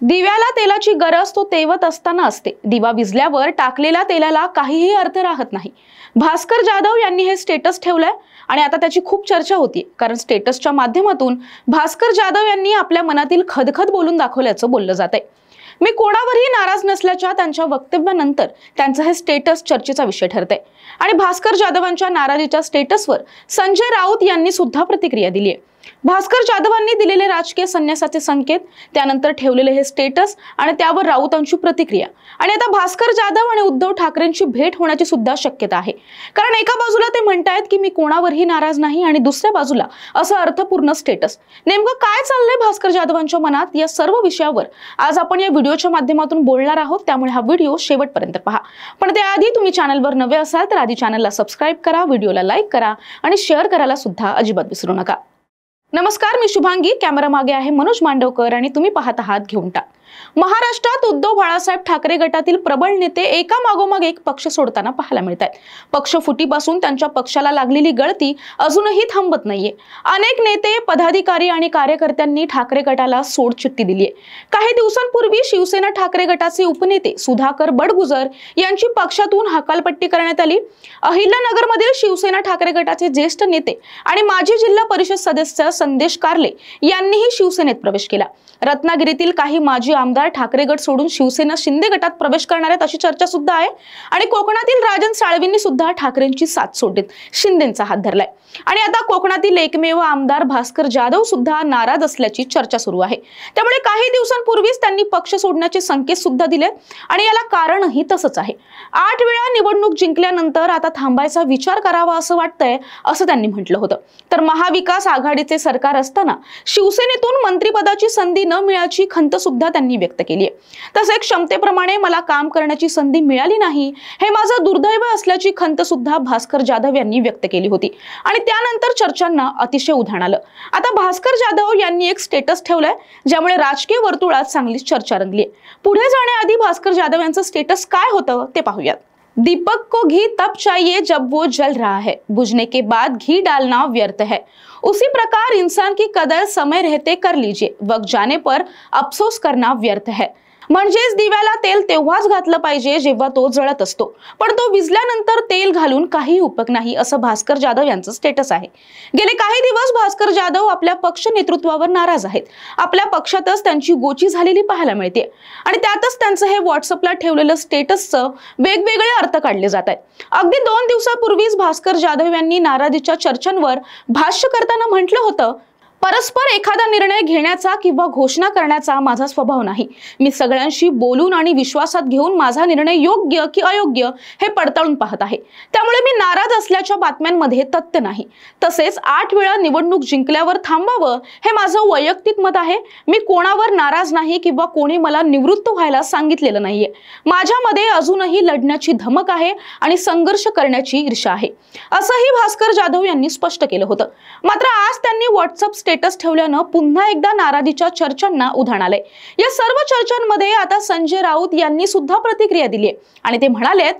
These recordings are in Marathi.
दिव्याला तेलाची गरज तो तेवत असताना असते. दिवा विझल्यावर टाकलेल्या तेलाला काहीही अर्थ राहत नाही. भास्कर जाधव यांनी हे स्टेटस ठेवलंय आणि आता त्याची खूप चर्चा होतीये, कारण स्टेटसच्या माध्यमातून भास्कर जाधव यांनी आपल्या मनातील खदखद बोलून दाखवल्याचं बोललं जातंय. मी कोणावरही नाराज नसल्याच्या त्यांच्या वक्तव्यानंतर त्यांचं हे स्टेटस चर्चेचा विषय ठरतंय. आणि भास्कर जाधवांच्या नाराजीच्या स्टेटसवर संजय राऊत यांनी सुद्धा प्रतिक्रिया दिली आहे. भास्कर जाधवांनी दिलेले राजकीय संन्यासाचे संकेत, त्यानंतर ठेवलेले हे स्टेटस आणि त्यावर राऊतांची प्रतिक्रिया, आणि आता भास्कर जाधव आणि उद्धव ठाकरेंची भेट होण्याची सुद्धा शक्यता आहे. कारण एका बाजूला ते म्हणतायत की मी कोणावरही नाराज नाही, आणि दुसऱ्या बाजूला असं अर्थपूर्ण स्टेटस. नेमकं काय चाललंय भास्कर जाधवांच्या मनात, या सर्व विषयावर आज आपण या व्हिडिओच्या माध्यमातून बोलणार आहोत. त्यामुळे हा व्हिडिओ शेवटपर्यंत पहा. पण त्याआधी तुम्ही चॅनलवर नवे असाल तर आधी चॅनलला सबस्क्राईब करा, व्हिडिओला लाईक करा आणि शेअर करायला सुद्धा अजिबात विसरू नका. नमस्कार, मी शुभांगी. कॅमेरा मागे आहे मनोज मांडवकर आणि तुम्ही पाहत आहात घेऊन टाक. महाराष्ट्रात उद्धव बाळासाहेब ठाकरे गटातील प्रबळ नेते एका मागोमाग एक पक्ष सोडताना पाहायला मिळत आहेत. पक्ष फुटीपासून त्यांच्या पक्षाला लागलेली गळती अजूनही थांबत नाहीये. अनेक नेते, पदाधिकारी आणि कार्यकर्त्यांनी ठाकरे गटाला सोडचिठ्ठी दिली आहे. काही दिवसांपूर्वी शिवसेना ठाकरे गटाचे उपनेते सुधाकर बडगुजर यांची पक्षातून हकालपट्टी करण्यात आली. अहिल्यानगरमधील शिवसेना ठाकरे गटाचे ज्येष्ठ नेते आणि माजी जिल्हा परिषद सदस्य संदेश कार्ले यांनीही शिवसेनेत प्रवेश केला. रत्नागिरीतील काही माजी आमदार ठाकरे गट सोडून शिवसेना शिंदे गटात प्रवेश करणार आहेत अशी चर्चा सुद्धा आहे. आणि कोकणातील राजन साळवींनी सुद्धा ठाकरेंची साथ सोडत शिंदेंचा हात धरलाय. आणि आता कोकणातील एकमेव आमदार भास्कर जाधव सुद्धा नाराज असल्याची चर्चा सुरू आहे. त्यामुळे काही दिवसांपूर्वीच त्यांनी पक्ष सोडण्याचे संकेत सुद्धा दिले आणि याला कारणही तसंच आहे. 8 वेळा निवडणूक जिंकल्यानंतर आता थांबायचा विचार करावा असं वाटतंय, असं त्यांनी म्हटलं होतं. तर महाविकास आघाडीचे सरकार असताना शिवसेनेतून मंत्रिपदाची संधी न मिळाची खंत सुद्धा त्यांनी व्यक्त केली आहे. तसेच क्षमतेप्रमाणे मला काम करण्याची संधी मिळाली नाही, हे माझं दुर्दैव असल्याची खंत सुद्धा भास्कर जाधव यांनी व्यक्त केली होती. आणि त्यानंतर चर्चांना अतिशय उधाण आलं. आता भास्कर जाधव यांनी एक स्टेटस ठेवलंय, ज्यामुळे राजकीय वर्तुळात चांगलीच चर्चा रंगली आहे. पुढे जाण्याआधी भास्कर जाधव यांचं स्टेटस काय होतं ते पाहूयात. दीपक को घी तब चाहिए जब वो जल रहा है, बुझने के बाद घी डालना व्यर्थ है. उसी प्रकार इंसान की कदर समय रहते कर लीजिए, वक्त जाने पर अफसोस करना व्यर्थ है. म्हणजेच दिव्याला तेल तेव्हाच घातलं पाहिजे जेव्हा तो जळत असतो, पण तो विझल्यानंतर तेल घालून काही उपयोग नाही, असं भास्कर जाधव यांचं स्टेटस आहे. गेले काही दिवस भास्कर जाधव आपल्या पक्ष नेतृत्वावर नाराज आहेत. आपल्या पक्षातच त्यांची गोची झालेली पाहायला मिळते आणि त्यातच त्यांचं हे व्हॉट्सअपला ठेवलेलं स्टेटसचं वेगवेगळे अर्थ काढले जात आहेत. अगदी 2 दिवसापूर्वीच भास्कर जाधव यांनी नाराजीच्या चर्चांवर भाष्य करताना म्हटलं होतं, परस्पर एखादा निर्णय घेण्याचा किंवा घोषणा करण्याचा माझा स्वभाव नाही. मी सगळ्यांशी बोलून आणि विश्वासात घेऊन माझा निर्णय योग्य की अयोग्य हे पडताळून पाहत आहे. त्यामुळे मी नाराज असल्याच्या बातम्यांमध्ये तथ्य नाही. तसेच 8 वेळा निवडणूक जिंकल्यावर थांबावं हे माझं वैयक्तिक मत आहे. मी कोणावर नाराज नाही किंवा कोणी मला निवृत्त व्हायला सांगितलेलं नाहीये. माझ्यामध्ये अजूनही लढण्याची धमक आहे आणि संघर्ष करण्याची ईर्ष्या आहे, असंही भास्कर जाधव यांनी स्पष्ट केलं होतं. मात्र आज त्यांनी व्हॉट्सअप स्टेटस ठेवल्यानं पुन्हा एकदा नाराजीच्या चर्चांना उधाण आलंय. या सर्व चर्चांमध्ये आता संजय राऊत यांनी सुद्धा प्रतिक्रिया दिली आहे आणि ते म्हणालेत,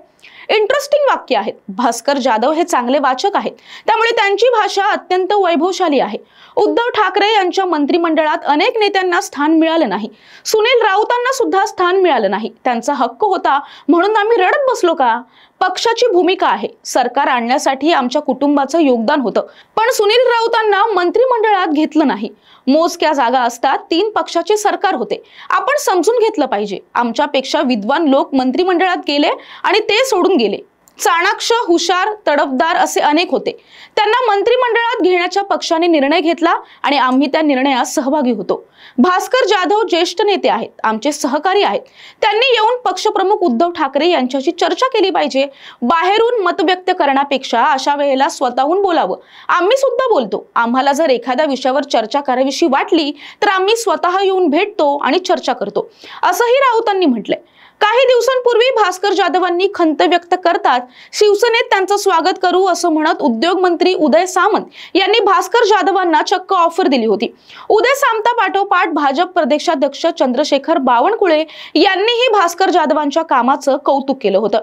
इंटरेस्टिंग वाक्य आहेत. भास्कर जाधव हे चांगले वाचक आहेत, त्यामुळे त्यांची भाषा अत्यंत वैभवशाली आहे. उद्धव ठाकरे यांच्या मंत्रिमंडळात अनेक नेत्यांना स्थान मिळालं नाही. सुनील राऊतांना सुद्धा स्थान मिळालं नाही. त्यांचा हक्क होता म्हणून आम्ही रडत बसलो का? पक्षाची भूमिका आहे. सरकार आणण्यासाठी आमच्या कुटुंबाचं योगदान होतं, पण सुनील राऊतांना मंत्रिमंडळात घेतलं नाही. मोजक्या जागा असतात, 3 पक्षाचे सरकार होते. आपण समजून घेतलं पाहिजे. आमच्यापेक्षा विद्वान लोक मंत्रिमंडळात गेले आणि ते सोडून गेले. चाणाक्ष, हुशार, तडफदार असे अनेक होते. त्यांना मंत्रिमंडळात घेण्याच्या पक्षाने निर्णय घेतला आणि आम्ही त्या निर्णयात सहभागी होतो. भास्कर जाधव ज्येष्ठ नेते आहेत, आमचे सहकारी आहेत. त्यांनी येऊन पक्षप्रमुख उद्धव ठाकरे यांच्याशी चर्चा केली पाहिजे. बाहेरून मत व्यक्त करण्यापेक्षा अशा वेळेला स्वतःहून बोलावं. आम्ही सुद्धा बोलतो. आम्हाला जर एखाद्या विषयावर चर्चा करावीशी वाटली तर आम्ही स्वतः येऊन भेटतो आणि चर्चा करतो, असंही राऊतांनी म्हटलंय. काही दिवसांपूर्वी भास्कर जाधवांनी खंत व्यक्त करतात शिवसेनेत त्यांचं स्वागत करू असं म्हणत उद्योग मंत्री उदय सामंत यांनी भास्कर जाधवांना चक्क ऑफर दिली होती. उदय सामंतापाठोपाठ पाठोपाठ भाजप प्रदेशाध्यक्ष चंद्रशेखर बावनकुळे यांनीही भास्कर जाधवांच्या कामाचं कौतुक केलं होतं।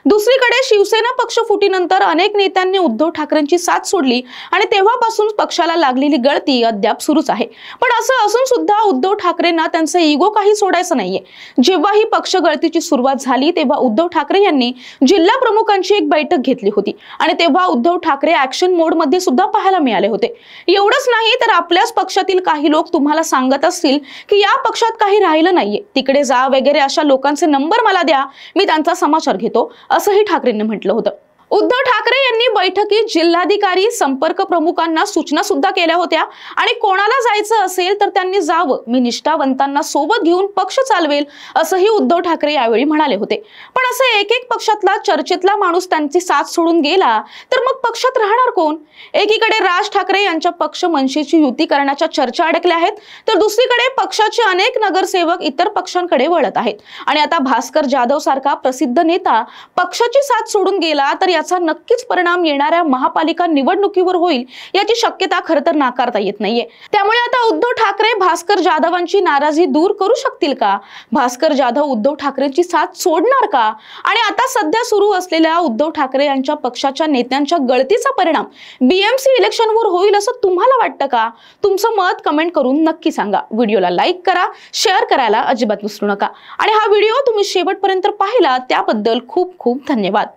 दुसरीकडे शिवसेना पक्ष फुटीनंतर अनेक नेत्यांनी उद्धव ठाकरेंची साथ सोडली आणि तेव्हापासून पक्षाला लागलेली गळती अद्याप सुरूच आहे। पण असं असून सुद्धा उद्धव ठाकरेंना त्यांचे इगो काही सोडायचं नाहीये। जेव्हा ही पक्ष गळतीची सुरुवात झाली तेव्हा उद्धव ठाकरे यांनी जिल्हा प्रमुखांची एक बैठक घेतली होती आणि तेव्हा उद्धव ठाकरे ऍक्शन मोड मध्ये सुद्धा पाहायला मिळाले होते। एवढंच नाही तर आपल्याच पक्षातील काही लोक तुम्हाला सांगत असतील की या पक्षात काही राहिलं नाहीये, तिकडे जा वगैरे, अशा लोकांचे नंबर मला द्या, मी त्यांचा समाचार घेतो, असंही ठाकरेंनी म्हटलं होतं। उद्धव ठाकरे यांनी बैठकीत जिल्हाधिकारी, संपर्क प्रमुखांना सूचना सुद्धा केल्या होत्या आणि कोणाला जायचं असेल तर त्यांनी जावं, मी निष्ठावंतांना सोबत घेऊन पक्ष चालवेल, असंही उद्धव ठाकरे यावेळी म्हणाले होते। पण असं एक पक्षातला चर्चेतला माणूस त्यांची साथ सोडून गेला तर मग पक्षात राहणार कोण? एकीकडे राज ठाकरे यांच्या पक्ष मनसेची युती करण्याच्या चर्चा अडकल्या आहेत, तर दुसरीकडे पक्षाचे अनेक नगरसेवक इतर पक्षांकडे वळत आहेत आणि आता भास्कर जाधव सारखा प्रसिद्ध नेता पक्षाची साथ सोडून गेला तर याचा नक्कीच परिणाम येणाऱ्या महापालिका निवडणुकीवर होईल, याची शक्यता खरं तर नाकारता येत नाहीये। त्यामुळे आता उद्धव ठाकरे भास्कर जाधवांची नाराजी दूर करू शकतील का? भास्कर जाधव उद्धव ठाकरेंची साथ सोडणार का? आणि आता सध्या सुरू असलेल्या उद्धव ठाकरे यांच्या पक्षाच्या नेत्यांच्या गळतीचा परिणाम बीएमसी इलेक्शनवर होईल असं तुम्हाला वाटतं का? तुमचं मत कमेंट करून नक्की सांगा। व्हिडिओला लाईक करा, शेअर करायला अजिबात विसरू नका आणि हा व्हिडिओ तुम्ही शेवटपर्यंत पाहिला त्याबद्दल खूप खूप धन्यवाद।